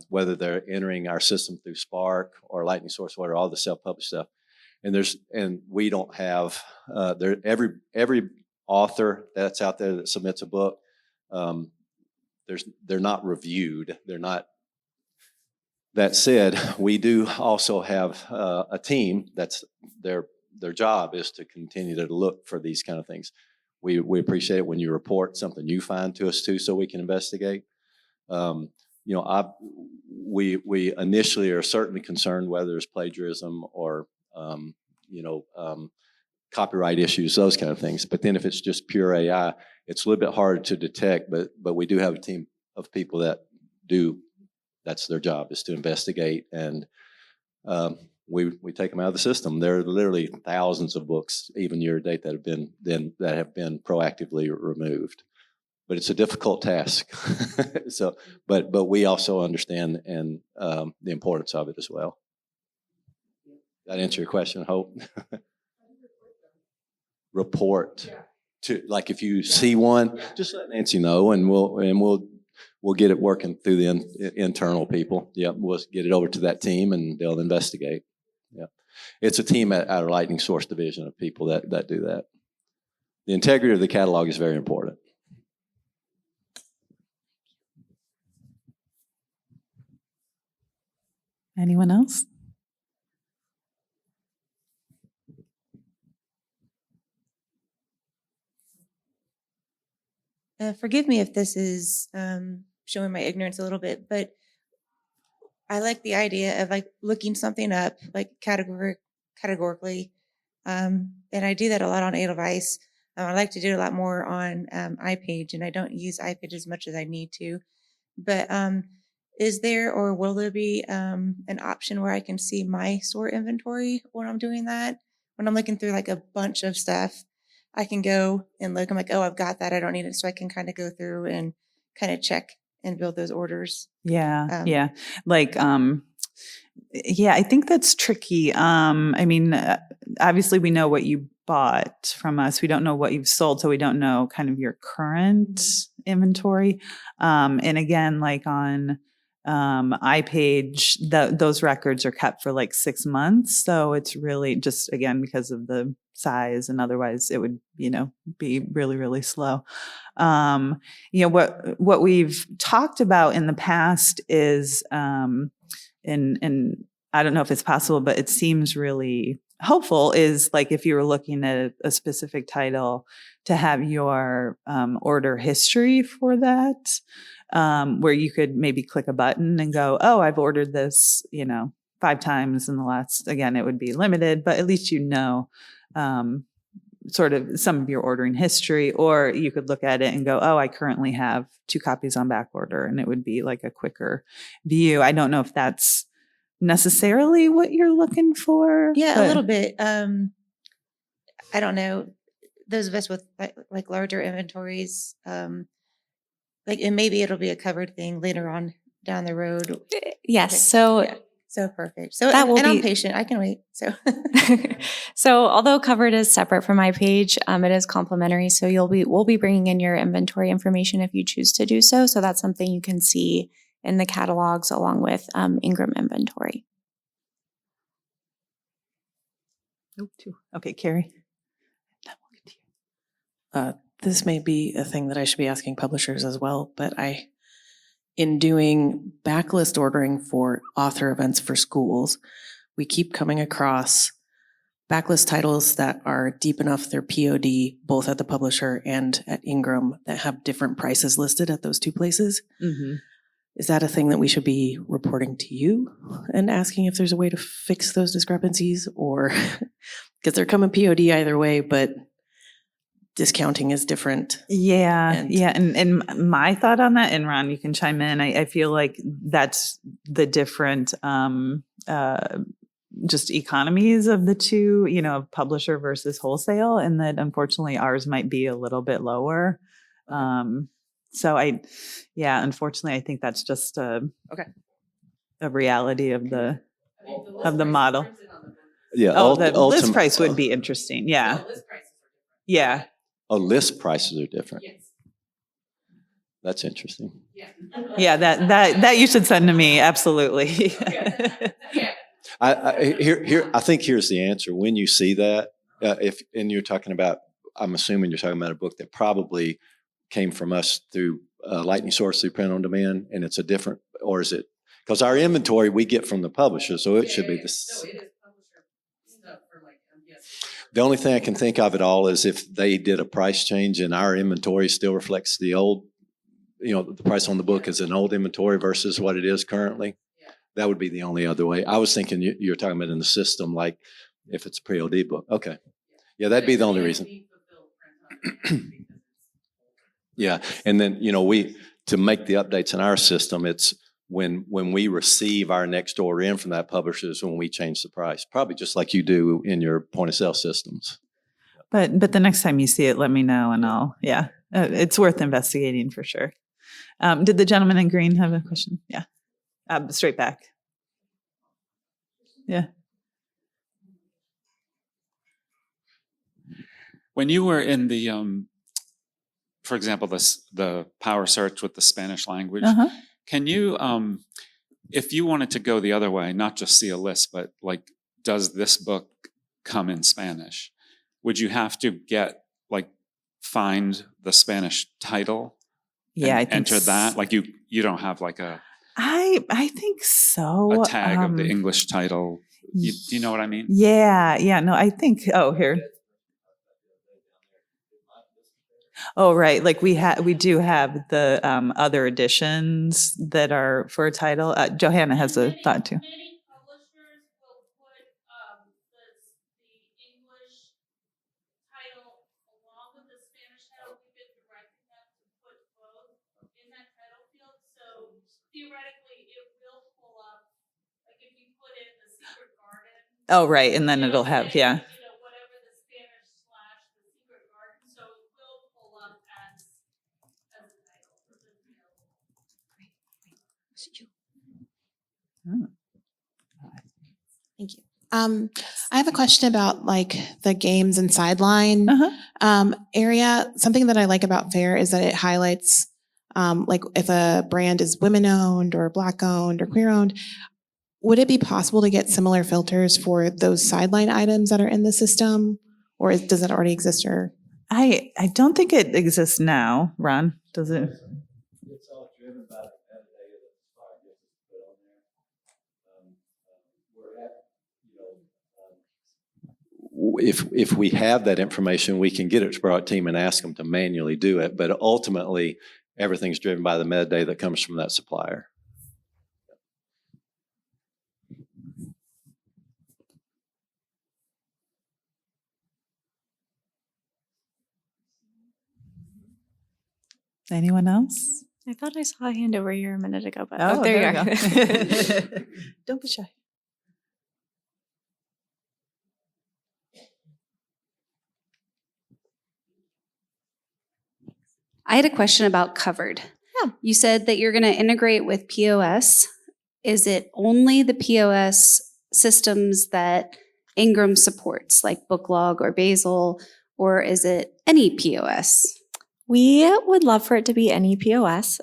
whether they're entering our system through Spark or Lightning Source, or all the self-published stuff. And we don't have every author that's out there that submits a book, they're not reviewed. They're not. That said, we do also have a team that's their job is to continue to look for these kind of things. We appreciate it when you report something you find to us too, so we can investigate. We initially are certainly concerned whether it's plagiarism or copyright issues, those kind of things. But then if it's just pure AI, it's a little bit hard to detect. But we do have a team of people that do. That's their job, is to investigate, and we take them out of the system. There are literally thousands of books, even year to date, that have been proactively removed. But it's a difficult task. So, but we also understand and the importance of it as well. That answer your question, I hope. Report to, like, if you see one, just let Nancy know, and we'll get it working through the internal people. Yep, we'll get it over to that team, and they'll investigate. Yeah, it's a team at our Lightning Source division of people that do that. The integrity of the catalog is very important. Anyone else? Forgive me if this is showing my ignorance a little bit, but I like the idea of like looking something up, like categorically, and I do that a lot on Edelweiss. I like to do it a lot more on iPage, and I don't use iPage as much as I need to. But is there, or will there be an option where I can see my sort inventory when I'm doing that? When I'm looking through like a bunch of stuff, I can go and look. I'm like, oh, I've got that. I don't need it. So I can kind of go through and kind of check and build those orders. Yeah. Yeah. Like, yeah, I think that's tricky. I mean, obviously we know what you bought from us. We don't know what you've sold. So we don't know kind of your current inventory. And again, like on iPage, those records are kept for like 6 months. So it's really just, again, because of the size, and otherwise it would, be really, really slow. What we've talked about in the past is, and I don't know if it's possible, but it seems really hopeful, is like if you were looking at a specific title, to have your order history for that, where you could maybe click a button and go, oh, I've ordered this, 5 times in the last, again, it would be limited, but at least sort of some of your ordering history. Or you could look at it and go, oh, I currently have 2 copies on back order, and it would be like a quicker view. I don't know if that's necessarily what you're looking for. Yeah, a little bit. I don't know. Those of us with like larger inventories, and maybe it'll be a covered thing later on down the road. Yes. Okay. So yeah. So perfect. So that will and be, I'm patient. I can wait. So so although covered is separate from iPage, it is complementary. So we'll be bringing in your inventory information if you choose to do so. So that's something you can see in the catalogs along with Ingram inventory. Okay, Carrie. This may be a thing that I should be asking publishers as well, but in doing backlist ordering for author events for schools, we keep coming across backlist titles that are deep enough, they're POD, both at the publisher and at Ingram, that have different prices listed at those 2 places. Mm-hmm. Is that a thing that we should be reporting to you and asking if there's a way to fix those discrepancies? Or, because they're coming POD either way, but discounting is different. Yeah. And my thought on that, and Ron, you can chime in. I feel like that's the different just economies of the two, publisher versus wholesale, and that unfortunately ours might be a little bit lower. So unfortunately I think that's just a reality of the model. Yeah. The list price would be interesting. Yeah. Yeah. Oh, list prices are different. Yes. That's interesting. Yeah, that you should send to me. Absolutely. I think here's the answer. When you see that, and you're talking about, I'm assuming you're talking about a book that probably came from us through Lightning Source through print on demand, and it's a different, or is it? Because our inventory we get from the publisher, so it should be this. No, it is publisher stuff for like, yes. The only thing I can think of at all is if they did a price change and our inventory still reflects the old, the price on the book is an old inventory versus what it is currently. Yeah. That would be the only other way. I was thinking you're talking about in the system, like if it's a pre-OD book. Okay. Yeah, that'd be the only reason. Yeah. And then, to make the updates in our system, it's when we receive our next order in from that publisher is when we change the price, probably just like you do in your point of sale systems. But the next time you see it, let me know and it's worth investigating for sure. Did the gentleman in green have a question? Yeah. Straight back. Yeah. When you were in the, for example, the power search with the Spanish language, can you, if you wanted to go the other way, not just see a list, but like, does this book come in Spanish? Would you have to find the Spanish title? Yeah, and enter that? Like you don't have like I think so. A tag of the English title. Do you know what I mean? Yeah. No, I think. Oh, here. Oh, right. Like we do have the other editions that are for a title. Johanna has a thought too. Many publishers will put the English title along with the Spanish title. We've been directing them to put both in that title field. So theoretically, it will pull up, like if you put in the Secret Garden. Oh, right. And then it'll have, yeah. Whatever the Spanish / the Secret Garden. So it will pull up as a title for the title. Thank you. I have a question about like the games and sideline area. Something that I like about FAIR is that it highlights like if a brand is women owned or Black owned or queer owned. Would it be possible to get similar filters for those sideline items that are in the system, or does it already exist? Or I don't think it exists now. Ron, does it? It's all driven by the metadata that the supplier gets put on there. If we have that information, we can get it to our team and ask them to manually do it. But ultimately, everything's driven by the metadata that comes from that supplier. Anyone else? I thought I saw a hand over here a minute ago, but there you go. Don't be shy. I had a question about Covered. Yeah. You said that you're going to integrate with POS. Is it only the POS systems that Ingram supports, like Booklog or Basil, or is it any POS? We would love for it to be any POS.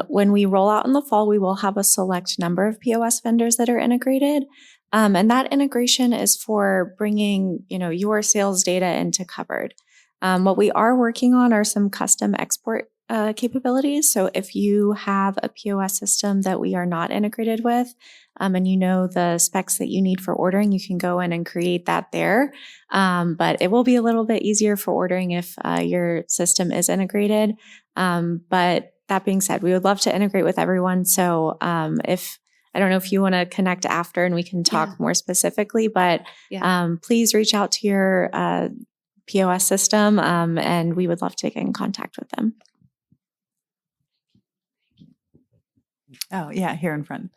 When we roll out in the fall, we will have a select number of POS vendors that are integrated. And that integration is for bringing, your sales data into Covered. What we are working on are some custom export capabilities. So if you have a POS system that we are not integrated with, and you know the specs that you need for ordering, you can go in and create that there. But it will be a little bit easier for ordering if your system is integrated. But that being said, we would love to integrate with everyone. So I don't know if you want to connect after and we can talk more specifically, but please reach out to your POS system and we would love to get in contact with them. Oh, yeah, here in front.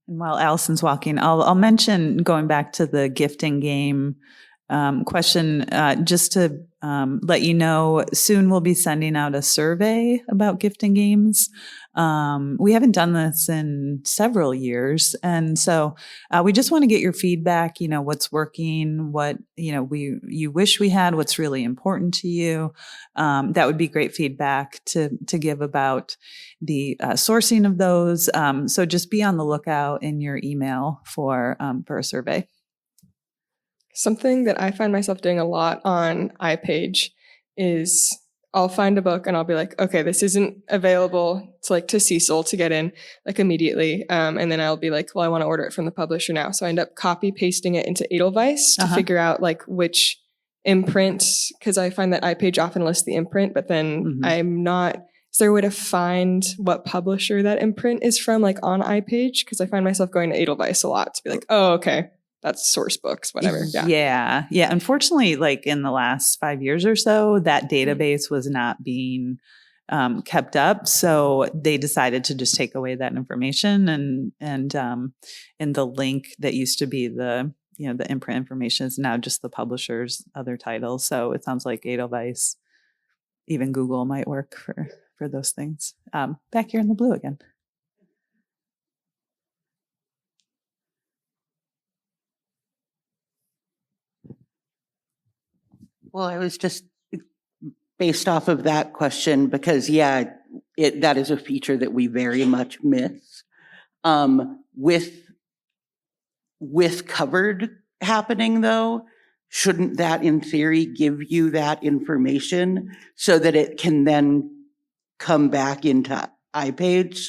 And while Allison's walking, I'll mention, going back to the gifting game question, just to let you know, soon we'll be sending out a survey about gifting games. We haven't done this in several years. And so we just want to get your feedback, what's working, what, you wish we had, what's really important to you. That would be great feedback to give about the sourcing of those. So just be on the lookout in your email for a survey. Something that I find myself doing a lot on iPage is I'll find a book and I'll be like, okay, this isn't available to Cecil to get in immediately. And then I'll be like, well, I want to order it from the publisher now. So I end up copy pasting it into Edelweiss to figure out which imprint, because I find that iPage often lists the imprint, but then I'm not, is there a way to find what publisher that imprint is from on iPage? Because I find myself going to Edelweiss a lot to be like, oh, okay, that's Source Books, whatever. Yeah. Unfortunately, in the last 5 years or so, that database was not being kept up. So they decided to just take away that information, and the link that used to be the imprint information is now just the publisher's other titles. So it sounds like Edelweiss, even Google might work for those things. Back here in the blue again. Well, I was just based off of that question because, that is a feature that we very much miss. With covered happening, though, shouldn't that, in theory, give you that information so that it can then come back into iPage?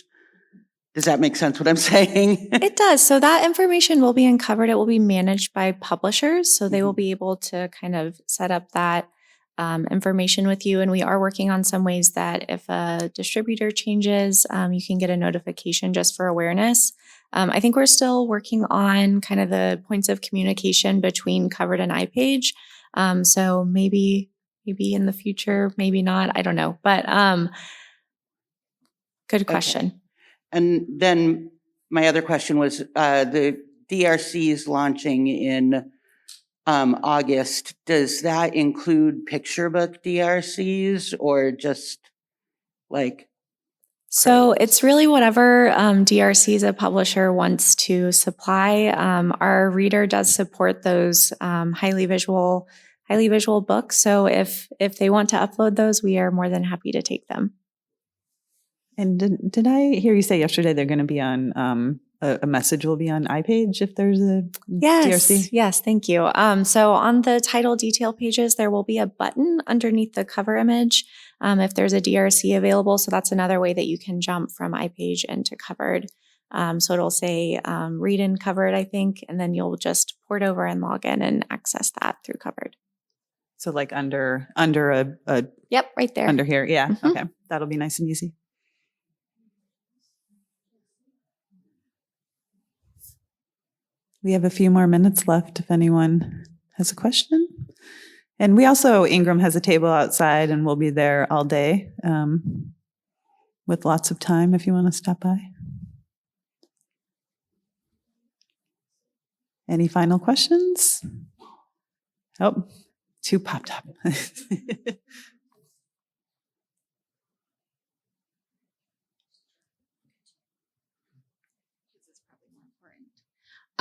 Does that make sense what I'm saying? It does. So that information will be uncovered. It will be managed by publishers. So they will be able to kind of set up that information with you. And we are working on some ways that if a distributor changes, you can get a notification just for awareness. I think we're still working on kind of the points of communication between covered and iPage. So maybe in the future, maybe not. I don't know. But good question. Okay. And then my other question was the DRC is launching in August. Does that include picture book DRCs or just So it's really whatever DRCs a publisher wants to supply. Our reader does support those highly visual books. So if they want to upload those, we are more than happy to take them. And did I hear you say yesterday they're going to be on a message will be on iPage if there's a DRC? Yes, thank you. So on the title detail pages, there will be a button underneath the cover image if there's a DRC available. So that's another way that you can jump from iPage into covered. So it'll say read in covered, I think, and then you'll just port over and log in and access that through covered. So under a yep, right there. Under here. Yeah. Mm-hmm. Okay. That'll be nice and easy. We have a few more minutes left if anyone has a question. And we also, Ingram has a table outside and we'll be there all day with lots of time if you want to stop by. Any final questions? Oh, two popped up.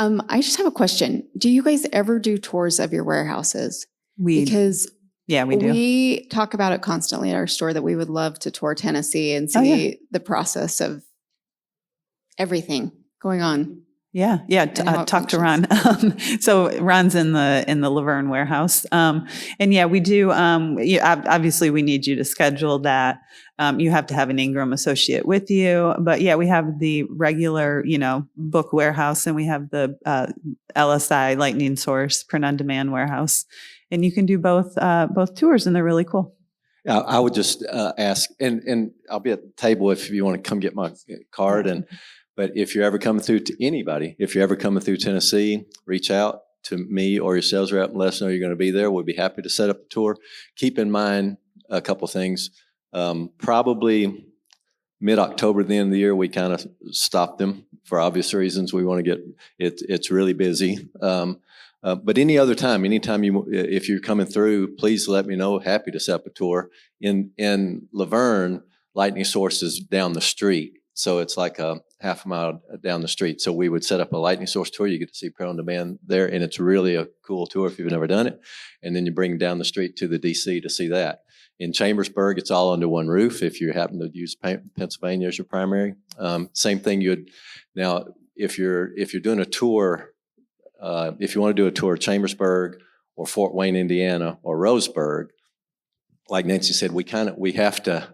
I just have a question. Do you guys ever do tours of your warehouses? Because we do. We talk about it constantly at our store that we would love to tour Tennessee and see the process of everything going on. Yeah. Talk to Ron. So Ron's in the Laverne warehouse, and we do. Obviously, we need you to schedule that. You have to have an Ingram associate with you, but we have the regular, book warehouse, and we have the LSI Lightning Source print on demand warehouse, and you can do both tours, and they're really cool. I would just ask, and I'll be at the table if you want to come get my card. But if you're ever coming through to anybody, if you're ever coming through Tennessee, reach out to me or your sales rep and let us know you're going to be there. We'll be happy to set up a tour. Keep in mind a couple things. Probably mid-October, the end of the year, we kind of stopped them for obvious reasons. We want to get it's really busy. But any other time, anytime if you're coming through, please let me know. Happy to set up a tour. In Laverne, lightning source is down the street. So it's like a half a mile down the street. So we would set up a lightning source tour. You get to see print on demand there, and it's really a cool tour if you've never done it. And then you bring down the street to the DC to see that. In Chambersburg, it's all under one roof if you happen to use Pennsylvania as your primary. Same thing now, if you're doing a tour, if you want to do a tour of Chambersburg or Fort Wayne, Indiana, or Roseburg, like Nancy said, we have to,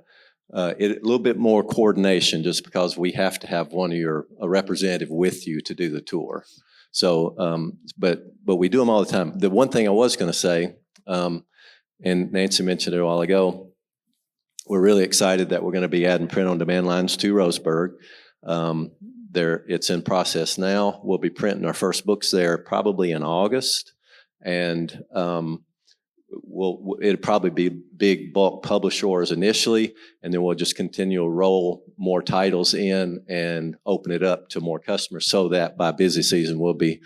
a little bit more coordination just because we have to have a representative with you to do the tour. So, but we do them all the time. The one thing I was going to say, and Nancy mentioned it a while ago, we're really excited that we're going to be adding print on demand lines to Roseburg. It's in process now. We'll be printing our first books there probably in August, and it'll probably be big bulk publishers initially, and then we'll just continue to roll more titles in and open it up to more customers so that by busy season we'll be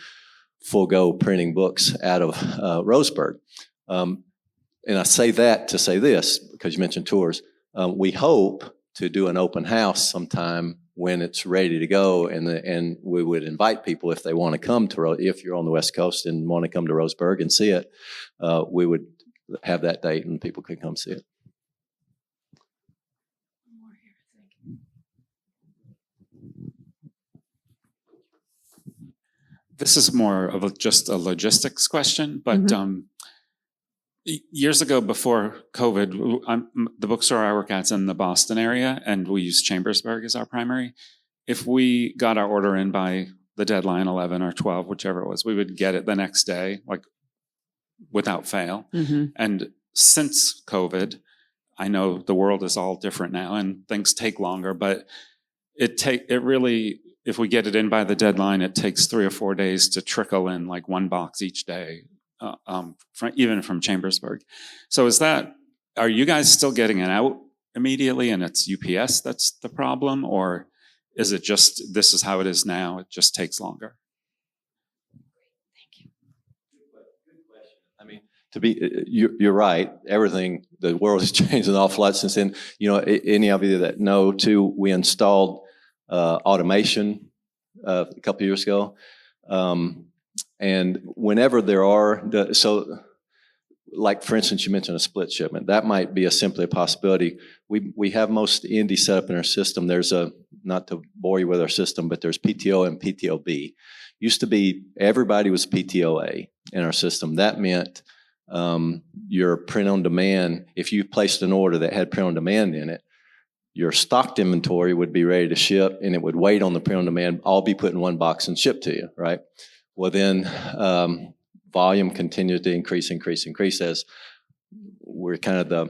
full go printing books out of Roseburg. And I say that to say this, because you mentioned tours. We hope to do an open house sometime when it's ready to go, and we would invite people if they want to come to, if you're on the West Coast and want to come to Roseburg and see it, we would have that date and people could come see it. This is more of just a logistics question, but years ago before COVID, the bookstore I work at's in the Boston area, and we use Chambersburg as our primary. If we got our order in by the deadline, 11 or 12, whichever it was, we would get it the next day, like without fail. And since COVID, I know the world is all different now and things take longer, but it really, if we get it in by the deadline, it takes 3 or 4 days to trickle in like one box each day. Even from Chambersburg. So are you guys still getting it out immediately and it's UPS that's the problem? Or is it just, this is how it is now, it just takes longer? Thank you. Good question. I mean, you're right. The world has changed an awful lot since then. Any of you that know too, we installed automation a couple years ago. And whenever there are, like for instance, you mentioned a split shipment. That might be simply a possibility. We have most indie set up in our system. There's not to bore you with our system, but there's PTO and PTOB. Used to be everybody was PTOA in our system. That meant your print on demand, if you placed an order that had print on demand in it, your stocked inventory would be ready to ship and it would wait on the print on demand, all be put in one box and shipped to you, right? Well, then volume continued to increase as we're kind of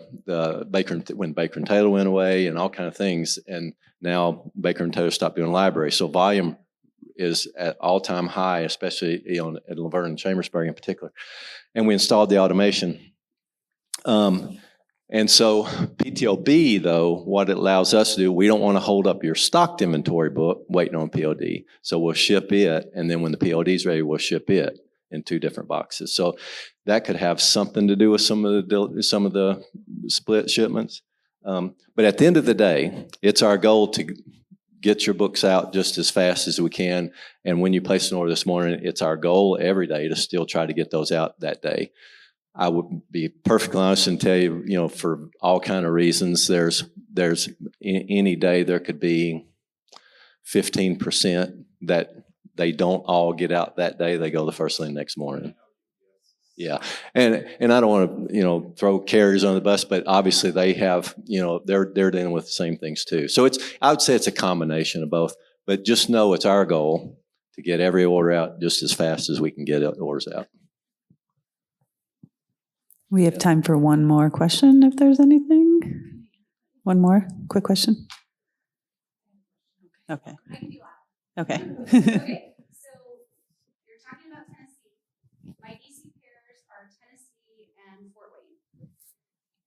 when Baker and Taylor went away and all kind of things, and now Baker and Taylor stopped doing library. So volume is at all-time high, especially at Laverne and Chambersburg in particular. And we installed the automation. And so PTOB, though, what it allows us to do, we don't want to hold up your stocked inventory book waiting on POD. So we'll ship it, and then when the POD is ready, we'll ship it in 2 different boxes. So that could have something to do with some of the split shipments. But at the end of the day, it's our goal to get your books out just as fast as we can. And when you place an order this morning, it's our goal every day to still try to get those out that day. I would be perfectly honest and tell you, for all kind of reasons, there's any day there could be 15% that they don't all get out that day. They go the first thing next morning. Yeah, and I don't want to throw carriers on the bus, but obviously they have they're dealing with the same things too. So I would say it's a combination of both. But just know it's our goal to get every order out just as fast as we can get orders out. We have time for one more question, if there's anything. One more quick question. Okay. Okay. Okay, so you're talking about Tennessee. My DC pairs are Tennessee and Fort Wayne.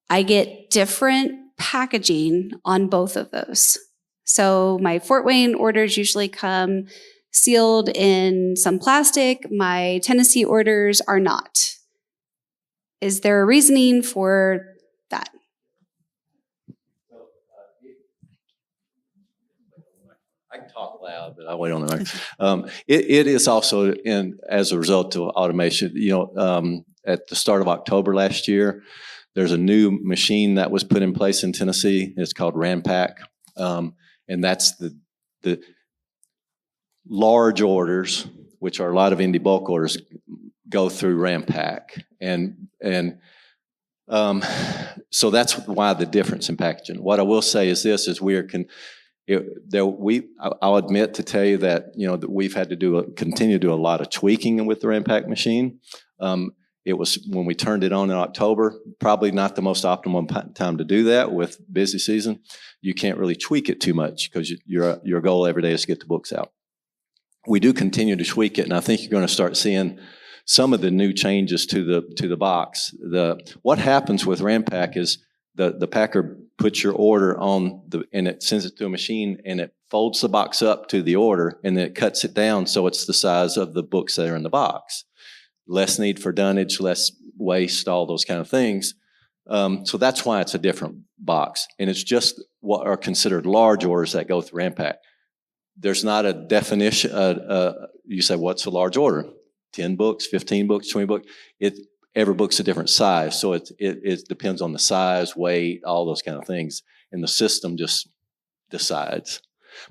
I get different packaging on both of those. So my Fort Wayne orders usually come sealed in some plastic. My Tennessee orders are not. Is there a reasoning for that? loud, but I'll wait on the mic. It is also as a result of automation. At the start of October last year, there's a new machine that was put in place in Tennessee. It's called Ranpack, and that's the large orders, which are a lot of indie bulk orders, go through Ranpack, and so that's why the difference in packaging. What I will say is this: is I'll admit to tell you that that we've had to continue to do a lot of tweaking with the Ranpack machine. It was when we turned it on in October, probably not the most optimal time to do that with busy season. You can't really tweak it too much because your goal every day is to get the books out. We do continue to tweak it, and I think you're going to start seeing some of the new changes to the box. What happens with Ranpack is the packer puts your order on and it sends it to a machine, and it folds the box up to the order, and then it cuts it down so it's the size of the books that are in the box. Less need for dunnage, less waste, all those kind of things. So that's why it's a different box, and it's just what are considered large orders that go through Ranpack. There's not a definition. You say, what's a large order? 10 books, 15 books, 20 books. Every book's a different size, so it depends on the size, weight, all those kind of things, and the system just decides.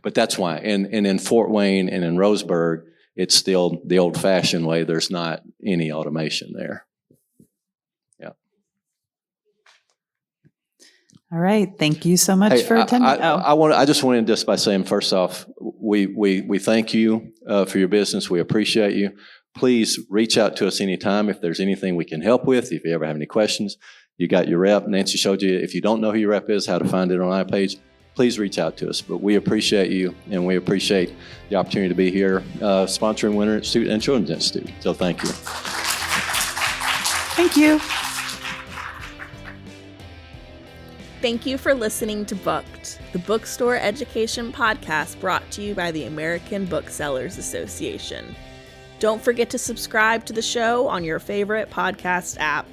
But that's why. And in Fort Wayne and in Roseburg, it's still the old-fashioned way. There's not any automation there. Yeah. All right. Thank you so much for attending. I just wanted just by saying, first off, we thank you for your business. We appreciate you. Please reach out to us anytime if there's anything we can help with. If you ever have any questions, you got your rep. Nancy showed you, if you don't know who your rep is, how to find it on ipage. Please reach out to us. But we appreciate you, and we appreciate the opportunity to be here sponsoring Winter Institute and Children's Institute. So thank you. Thank you. Thank you for listening to Booked, the bookstore education podcast brought to you by the American Booksellers Association. Don't forget to subscribe to the show on your favorite podcast app.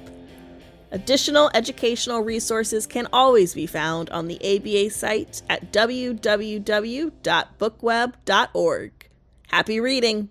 Additional educational resources can always be found on the ABA site at www.bookweb.org. Happy reading!